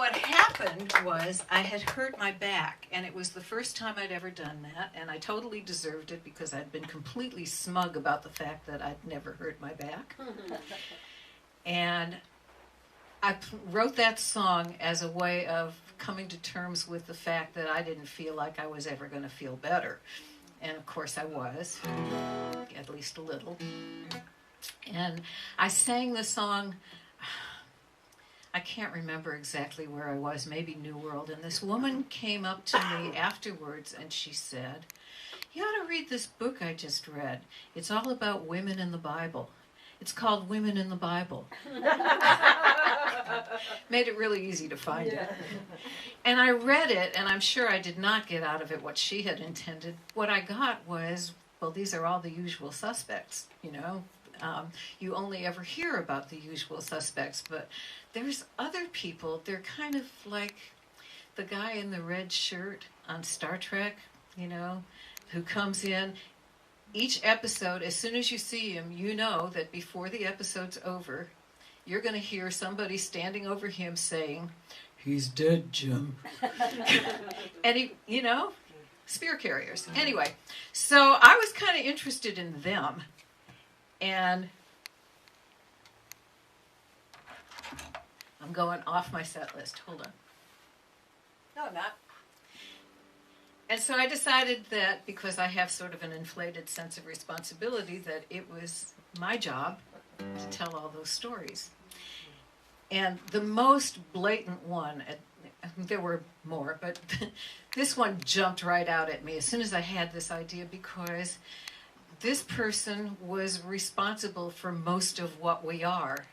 what happened was I had hurt my back, and it was the first time I'd ever done that, and I totally deserved it because I'd been completely smug about the fact that I'd never hurt my back. And I wrote that song as a way of coming to terms with the fact that I didn't feel like I was ever going to feel better. And of course I was, at least a little. And I sang the song, I can't remember exactly where I was, maybe New World, and this woman came up to me afterwards and she said, "You ought to read this book I just read. It's all about women in the Bible. It's called Women in the Bible." Made it really easy to find it. And I read it, and I'm sure I did not get out of it what she had intended. What I got was, well, these are all the usual suspects, you know. You only ever hear about the usual suspects, but there's other people. They're kind of like the guy in the red shirt on Star Trek, you know, who comes in. Each episode, as soon as you see him, you know that before the episode's over, you're going to hear somebody standing over him saying, "He's dead, Jim." And he, you know, spear carriers. Anyway, so I was kind of interested in them. And I'm going off my set list. Hold on. No, I'm not. And so I decided that because I have sort of an inflated sense of responsibility, that it was my job to tell all those stories. And the most blatant one, there were more, but this one jumped right out at me as soon as I had this idea, because this person was responsible for most of what we are.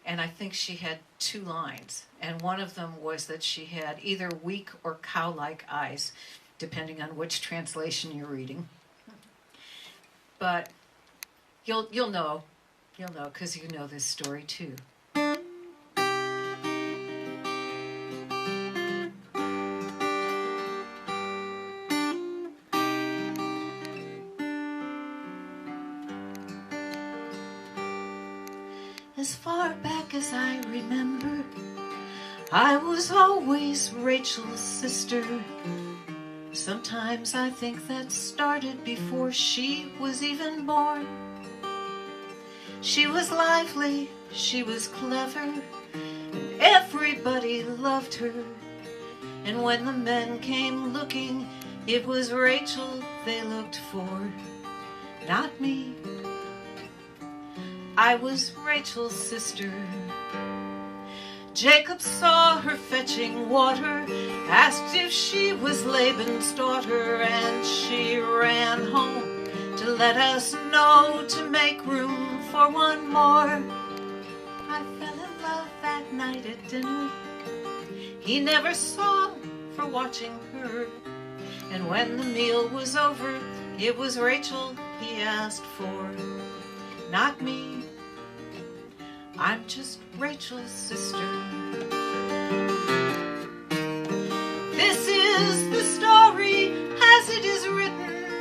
And I think she had 2 lines. And one of them was that she had either weak or cow-like eyes, depending on which translation you're reading. But you'll know, because you know this story too. As far back as I remember, I was always Rachel's sister. Sometimes I think that started before she was even born. She was lively, she was clever, and everybody loved her. And when the men came looking, it was Rachel they looked for, not me. I was Rachel's sister. Jacob saw her fetching water, asked if she was Laban's daughter, and she ran home to let us know to make room for one more. I fell in love that night at dinner. He never saw for watching her. And when the meal was over, it was Rachel he asked for, not me. I'm just Rachel's sister. This is the story as it is written.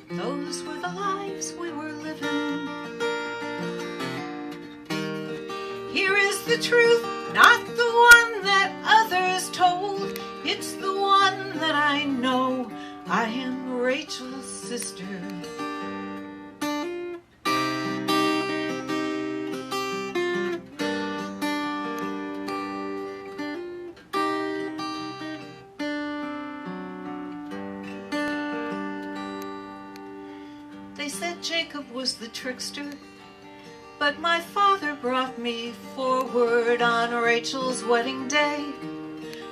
But those were the lives we were living. Here is the truth, not the one that others told. It's the one that I know. I am Rachel's sister. They said Jacob was the trickster, but my father brought me forward on Rachel's wedding day,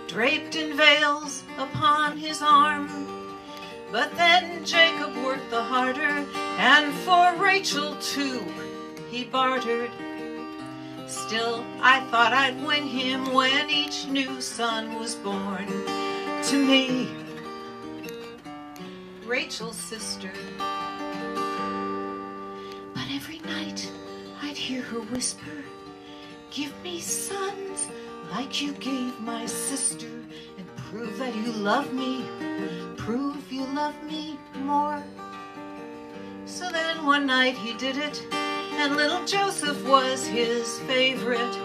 draped in veils upon his arm. But then Jacob worked the harder, and for Rachel too he bartered. Still, I thought I'd win him when each new son was born to me, Rachel's sister. But every night I'd hear her whisper, "Give me sons like you gave my sister, and prove that you love me, prove you love me more." So then one night he did it, and little Joseph was his favorite.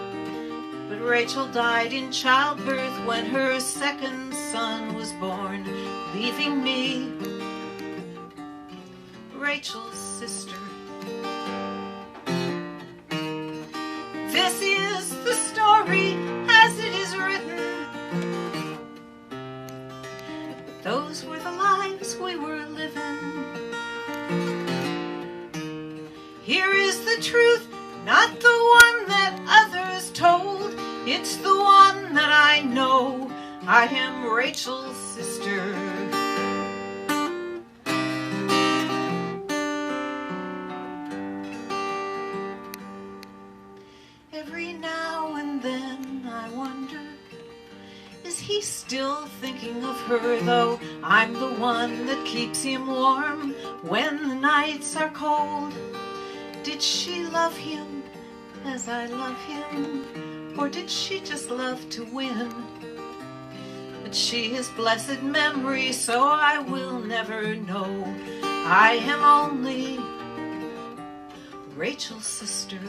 But Rachel died in childbirth when her second son was born, leaving me, Rachel's sister. This is the story as it is written. But those were the lives we were living. Here is the truth, not the one that others told. It's the one that I know. I am Rachel's sister. Every now and then I wonder, is he still thinking of her, though I'm the one that keeps him warm when the nights are cold? Did she love him as I love him, or did she just love to win? But she is blessed memory, so I will never know. I am only Rachel's sister.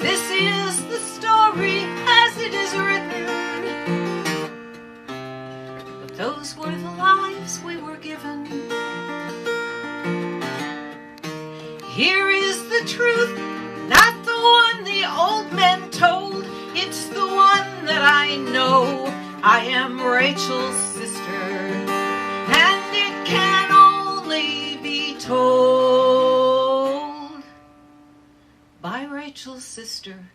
This is the story as it is written. But those were the lives we were given. Here is the truth, not the one the old men told. It's the one that I know. I am Rachel's sister, and it can only be told by Rachel's sister.